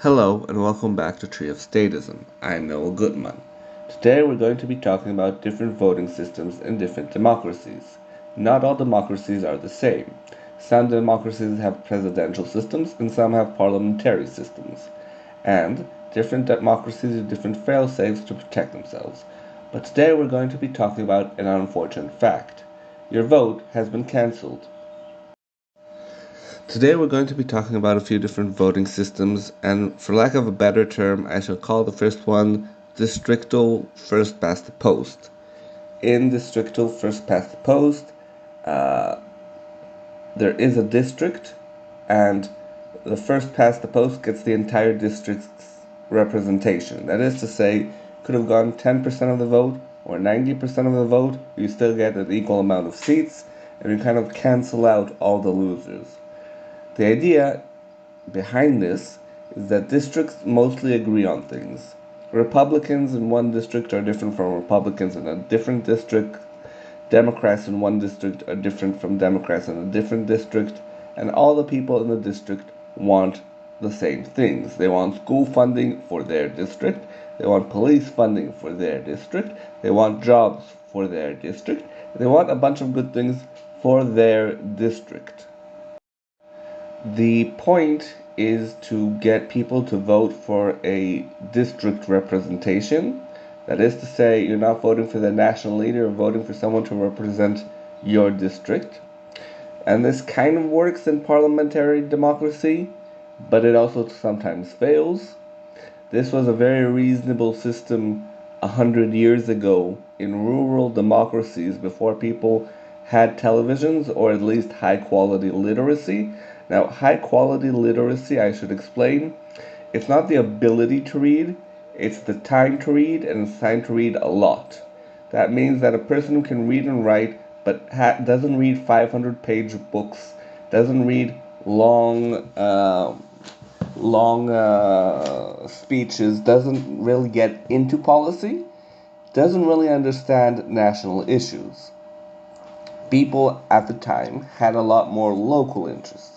Hello and welcome back to Tree of Statism. I'm Noel Goodman. Today we're going to be talking about different voting systems in different democracies. Not all democracies are the same. Some democracies have presidential systems and some have parliamentary systems. And different democracies have different fail-safes to protect themselves. But today we're going to be talking about an unfortunate fact. Your vote has been cancelled. Today we're going to be talking about a few different voting systems, and for lack of a better term, I shall call the first one districtal first past the post. In districtal first past the post, uh, there is a district, and the first past the post gets the entire district's representation. That is to say, could have gone 10% of the vote or 90% of the vote, you still get an equal amount of seats, and you kind of cancel out all the losers. The idea behind this is that districts mostly agree on things. Republicans in one district are different from Republicans in a different district. Democrats in one district are different from Democrats in a different district. And all the people in the district want the same things. They want school funding for their district. They want police funding for their district. They want jobs for their district. They want a bunch of good things for their district. The point is to get people to vote for a district representation. That is to say, you're not voting for the national leader, you're voting for someone to represent your district. And this kind of works in parliamentary democracy, but it also sometimes fails. This was a very reasonable system 100 years ago in rural democracies before people had televisions or at least high quality literacy. Now, high quality literacy, I should explain, it's not the ability to read, it's the time to read, and it's time to read a lot. That means that a person who can read and write but doesn't read 500-page books, doesn't read long, speeches, doesn't really get into policy, doesn't really understand national issues. People at the time had a lot more local interests.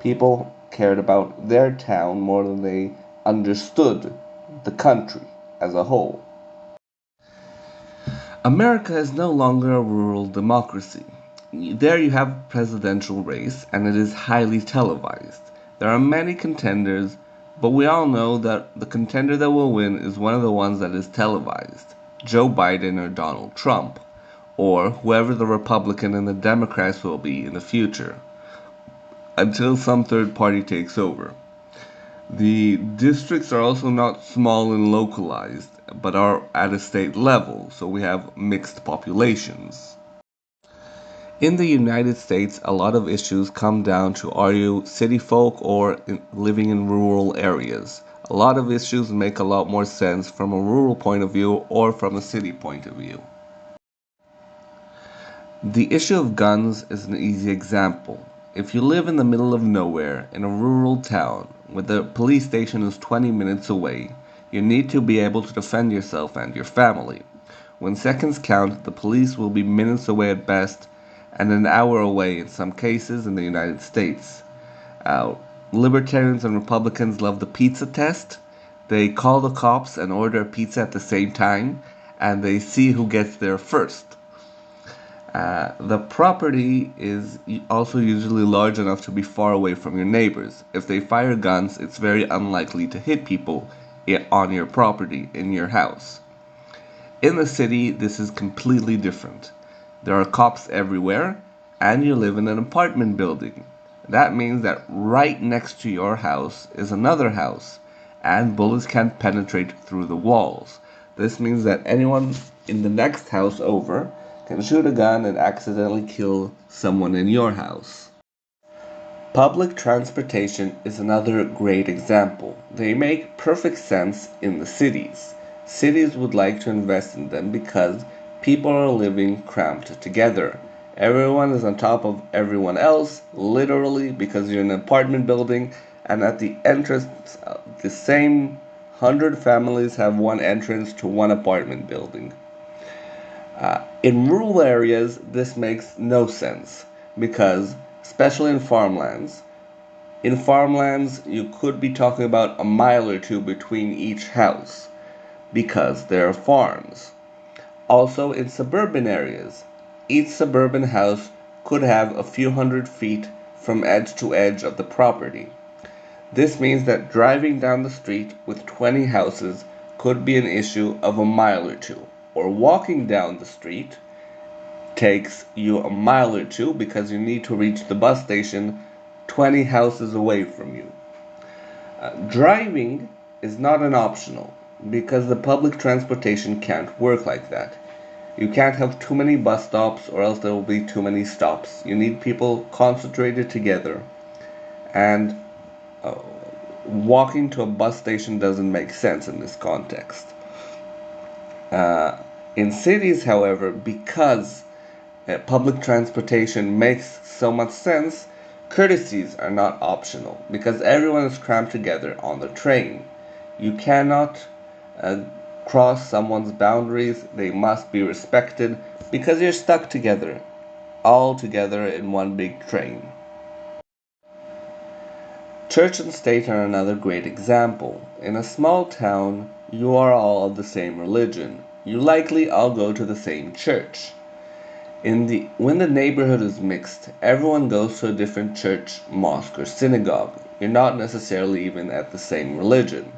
People cared about their town more than they understood the country as a whole. America is no longer a rural democracy. There you have a presidential race, and it is highly televised. There are many contenders, but we all know that the contender that will win is one of the ones that is televised: Joe Biden or Donald Trump, or whoever the Republican and the Democrats will be in the future, until some third party takes over. The districts are also not small and localized, but are at a state level, so we have mixed populations. In the United States, a lot of issues come down to, are you city folk or living in rural areas? A lot of issues make a lot more sense from a rural point of view or from a city point of view. The issue of guns is an easy example. If you live in the middle of nowhere in a rural town where the police station is 20 minutes away, you need to be able to defend yourself and your family. When seconds count, the police will be minutes away at best and an hour away in some cases in the United States. Uh, Libertarians and Republicans love the pizza test. They call the cops and order a pizza at the same time, and they see who gets there first. The property is also usually large enough to be far away from your neighbors. If they fire guns, it's very unlikely to hit people on your property, in your house. In the city, this is completely different. There are cops everywhere, and you live in an apartment building. That means that right next to your house is another house, and bullets can't penetrate through the walls. This means that anyone in the next house over can shoot a gun and accidentally kill someone in your house. Public transportation is another great example. They make perfect sense in the cities. Cities would like to invest in them because people are living cramped together. Everyone is on top of everyone else, literally, because you're in an apartment building, and at the entrance, the same 100 families have one entrance to one apartment building. In rural areas, this makes no sense because, especially in farmlands, In farmlands, you could be talking about a mile or two between each house because there are farms. Also, in suburban areas, each suburban house could have a few hundred feet from edge to edge of the property. This means that driving down the street with 20 houses could be an issue of a mile or two, or walking down the street takes you a mile or two because you need to reach the bus station 20 houses away from you. Driving is not an optional because the public transportation can't work like that. You can't have too many bus stops or else there will be too many stops. You need people concentrated together, and uh, walking to a bus station doesn't make sense in this context. Uh, in cities, however, because public transportation makes so much sense, courtesies are not optional because everyone is crammed together on the train. You cannot uh, cross someone's boundaries, they must be respected because you're stuck together, all together in one big train. Church and state are another great example. In a small town, you are all of the same religion. You likely all go to the same church. When the neighborhood is mixed, everyone goes to a different church, mosque, or synagogue. You're not necessarily even at the same religion.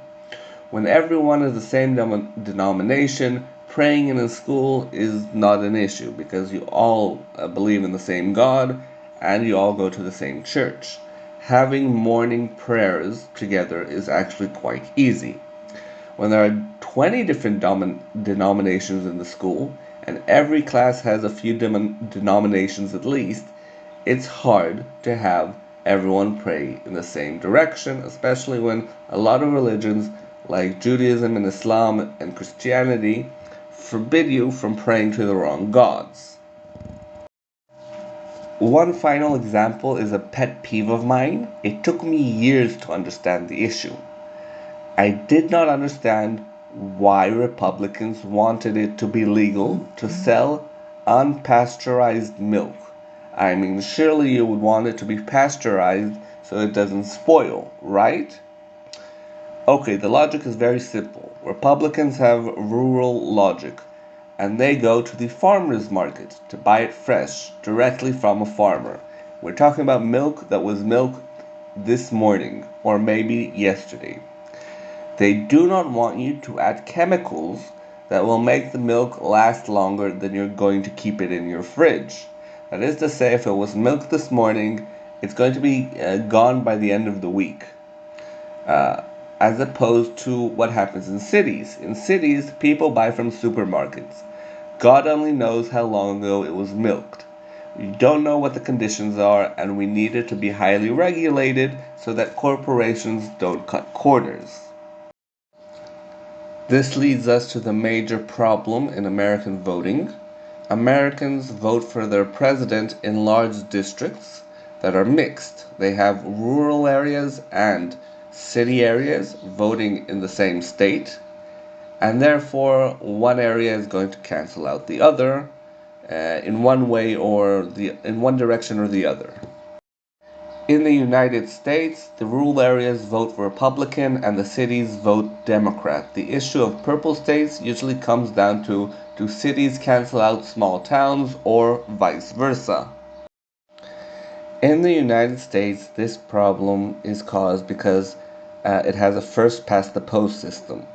When everyone is the same denomination, praying in a school is not an issue because you all believe in the same God and you all go to the same church. Having morning prayers together is actually quite easy. When there are 20 different denominations in the school, and every class has a few denominations at least, it's hard to have everyone pray in the same direction, especially when a lot of religions like Judaism and Islam and Christianity forbid you from praying to the wrong gods. One final example is a pet peeve of mine. It took me years to understand the issue. I did not understand why Republicans wanted it to be legal to sell unpasteurized milk. I mean, surely you would want it to be pasteurized so it doesn't spoil, right? Okay, the logic is very simple. Republicans have rural logic, and they go to the farmer's market to buy it fresh, directly from a farmer. We're talking about milk that was milked this morning, or maybe yesterday. They do not want you to add chemicals that will make the milk last longer than you're going to keep it in your fridge. That is to say, if it was milk this morning, it's going to be gone by the end of the week. As opposed to what happens in cities. In cities, people buy from supermarkets. God only knows how long ago it was milked. We don't know what the conditions are, and we need it to be highly regulated so that corporations don't cut corners. This leads us to the major problem in American voting. Americans vote for their president in large districts that are mixed. They have rural areas and city areas voting in the same state, and therefore one area is going to cancel out the other in one way or in one direction or the other. In the United States, the rural areas vote Republican and the cities vote Democrat. The issue of purple states usually comes down to do cities cancel out small towns or vice versa. In the United States, this problem is caused because it has a first past the post system.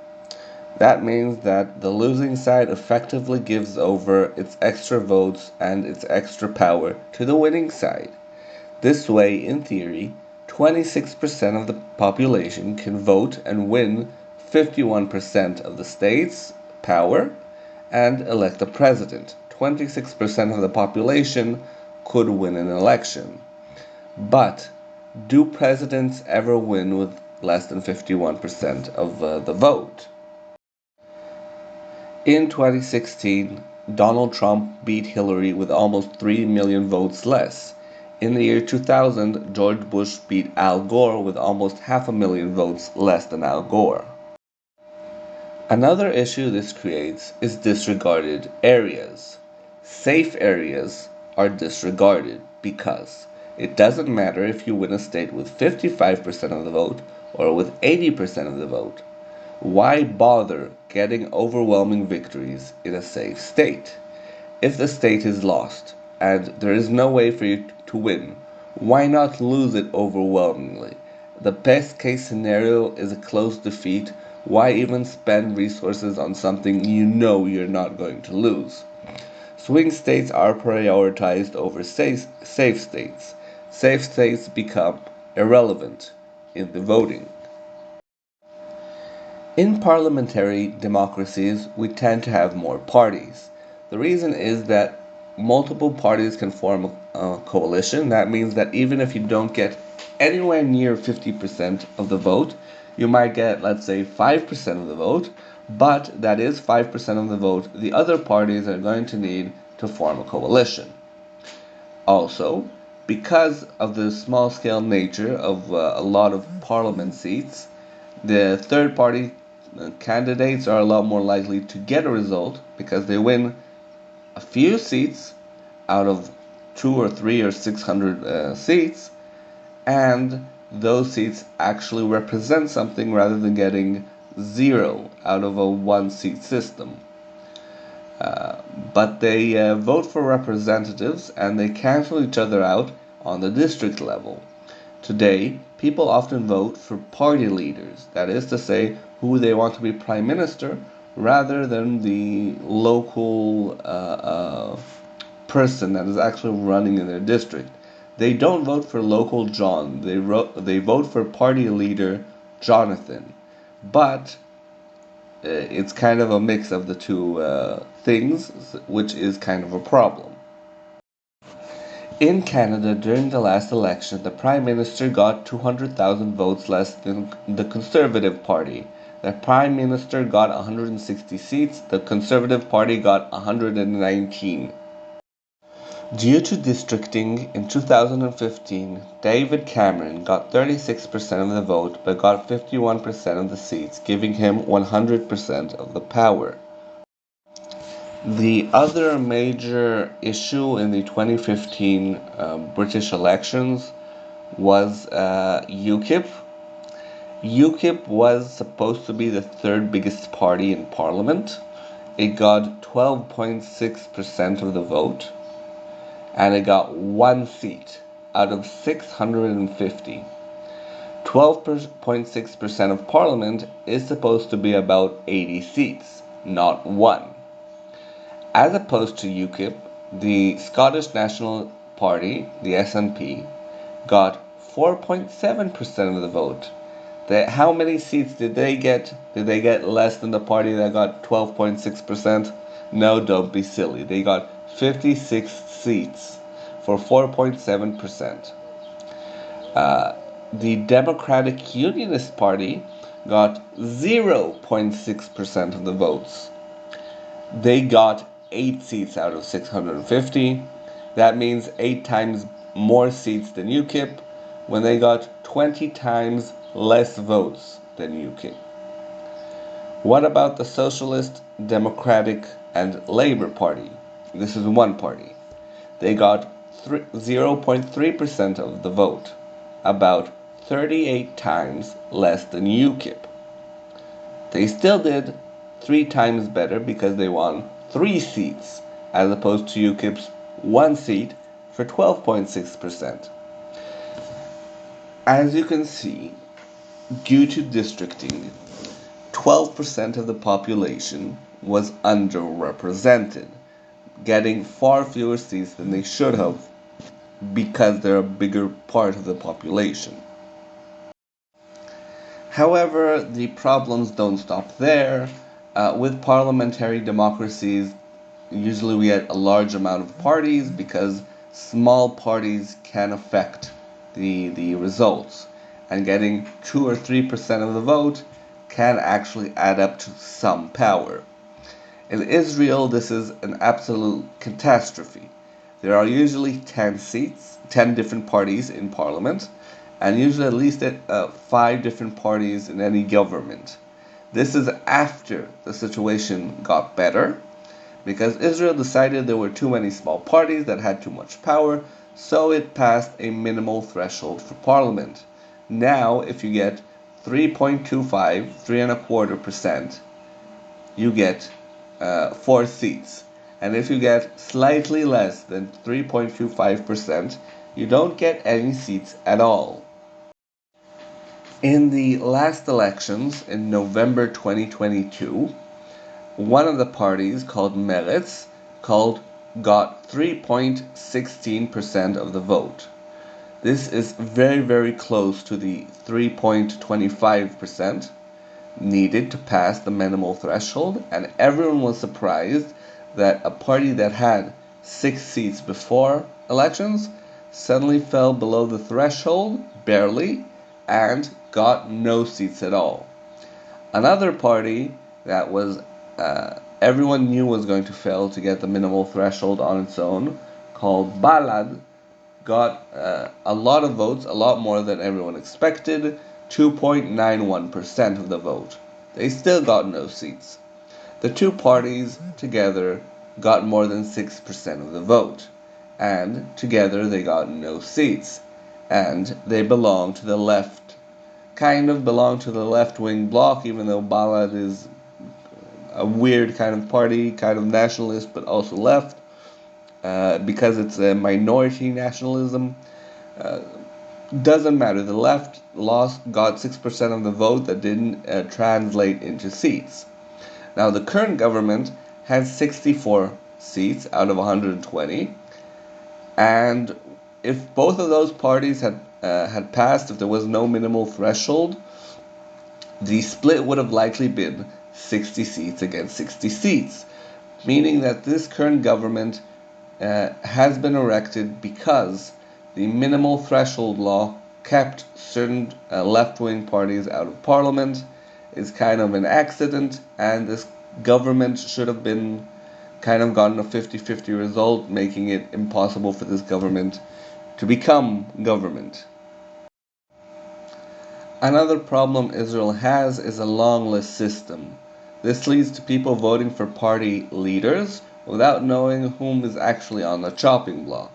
That means that the losing side effectively gives over its extra votes and its extra power to the winning side. This way, in theory, 26% of the population can vote and win 51% of the state's power and elect a president. 26% of the population could win an election. But do presidents ever win with less than 51% of the vote? In 2016, Donald Trump beat Hillary with almost 3 million votes less. In the year 2000, George Bush beat Al Gore with almost 500,000 votes less than Al Gore. Another issue this creates is disregarded areas. Safe areas are disregarded because It doesn't matter if you win a state with 55% of the vote or with 80% of the vote. Why bother getting overwhelming victories in a safe state? If the state is lost and there is no way for you to win, why not lose it overwhelmingly? The best case scenario is a close defeat. Why even spend resources on something you know you're not going to lose? Swing states are prioritized over safe states. Safe states become irrelevant in the voting. In parliamentary democracies, we tend to have more parties. The reason is that multiple parties can form a coalition. That means that even if you don't get anywhere near 50% of the vote, you might get, let's say, 5% of the vote, but that is 5% of the vote the other parties are going to need to form a coalition. Also, because of the small scale nature of a lot of parliament seats, the third party candidates are a lot more likely to get a result because they win a few seats out of 2 or 3 or 600 seats, and those seats actually represent something rather than getting 0 out of a 1 seat system. But they vote for representatives and they cancel each other out on the district level. Today, people often vote for party leaders, that is to say, who they want to be prime minister, rather than the local person that is actually running in their district. They don't vote for local John, they vote for party leader Jonathan. But it's kind of a mix of the two things, which is kind of a problem. In Canada, during the last election, the Prime Minister got 200,000 votes less than the Conservative Party. The Prime Minister got 160 seats, the Conservative Party got 119. Due to districting in 2015, David Cameron got 36% of the vote but got 51% of the seats, giving him 100% of the power. The other major issue in the 2015 British elections was UKIP. UKIP was supposed to be the third biggest party in Parliament. It got 12.6% of the vote, and it got 1 seat out of 650. 12.6% of Parliament is supposed to be about 80 seats, not 1. As opposed to UKIP, the Scottish National Party, the SNP, got 4.7% of the vote. How many seats did they get? Did they get less than the party that got 12.6%? No, don't be silly. They got 56 seats for 4.7%. The Democratic Unionist Party got 0.6% of the votes. They got 8 seats out of 650. That means 8 times more seats than UKIP when they got 20 times less votes than UKIP. What about the Socialist, Democratic, and Labour Party? This is one party. They got 0.3% of the vote, about 38 times less than UKIP. They still did 3 times better because they won 3 seats as opposed to UKIP's 1 seat for 12.6%. As you can see, due to districting, 12% of the population was underrepresented, getting far fewer seats than they should have because they're a bigger part of the population. However, the problems don't stop there. With parliamentary democracies, usually we get a large amount of parties because small parties can affect the results. And getting 2 or 3% of the vote can actually add up to some power. In Israel, this is an absolute catastrophe. There are usually 10 seats, 10 different parties in parliament, and usually at least 5 different parties in any government. This is after the situation got better, because Israel decided there were too many small parties that had too much power, so it passed a minimal threshold for parliament. Now, if you get 3.25, 3.25%, you get 4 seats. And if you get slightly less than 3.25%, you don't get any seats at all. In the last elections in November 2022, one of the parties called Meretz got 3.16% of the vote. This is very, very close to the 3.25% needed to pass the minimal threshold, and everyone was surprised that a party that had 6 seats before elections suddenly fell below the threshold, barely, and got no seats at all. Another party that was everyone knew was going to fail to get the minimal threshold on its own, called Balad, got a lot of votes, a lot more than everyone expected, 2.91% of the vote. They still got no seats. The two parties together got more than 6% of the vote, and together they got no seats, and they belong to the left, kind of belong to the left-wing bloc, even though Balad is a weird kind of party, kind of nationalist, but also left, because it's a minority nationalism. Doesn't matter. The left got 6% of the vote that didn't translate into seats. Now, the current government has 64 seats out of 120, and if both of those parties had passed, if there was no minimal threshold, the split would have likely been 60 seats against 60 seats, meaning that this current government has been erected because the minimal threshold law kept certain left-wing parties out of parliament. Is kind of an accident, and this government should have been kind of gotten a 50-50 result, making it impossible for this government to become government. Another problem Israel has is a long list system. This leads to people voting for party leaders without knowing whom is actually on the chopping block.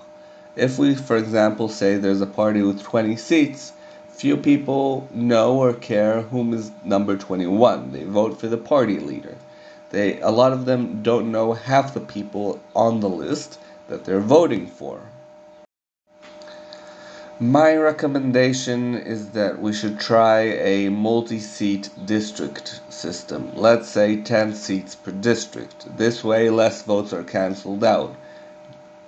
If we, for example, say there's a party with 20 seats, few people know or care whom is number 21. They vote for the party leader. A lot of them don't know half the people on the list that they're voting for. My recommendation is that we should try a multi-seat district system. Let's say 10 seats per district. This way less votes are cancelled out.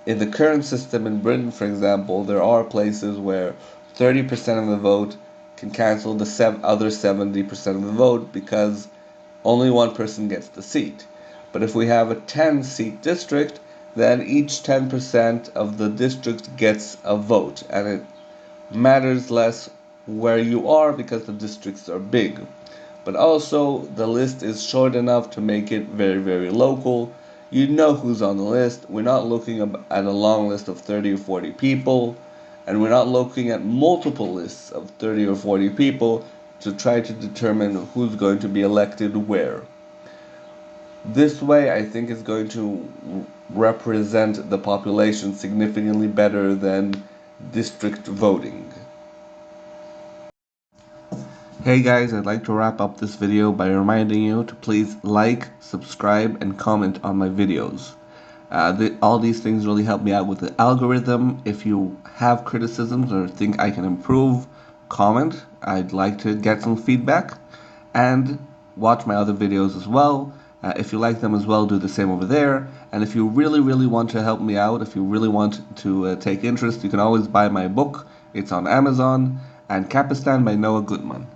In the current system in Britain, for example, there are places where 30% of the vote can cancel the other 70% of the vote because only one person gets the seat. But if we have a 10-seat district, then each 10% of the district gets a vote, and it matters less where you are because the districts are big. But also, the list is short enough to make it very, very local. You know who's on the list. We're not looking at a long list of 30 or 40 people, and we're not looking at multiple lists of 30 or 40 people to try to determine who's going to be elected where. This way, I think, is going to represent the population significantly better than district voting. Hey guys, I'd like to wrap up this video by reminding you to please like, subscribe, and comment on my videos. All these things really help me out with the algorithm. If you have criticisms or think I can improve, comment. I'd like to get some feedback. And watch my other videos as well. If you like them as well, do the same over there. And if you really, really want to help me out, if you really want to take interest, you can always buy my book. It's on Amazon. And Kapistan by Noah Goodman.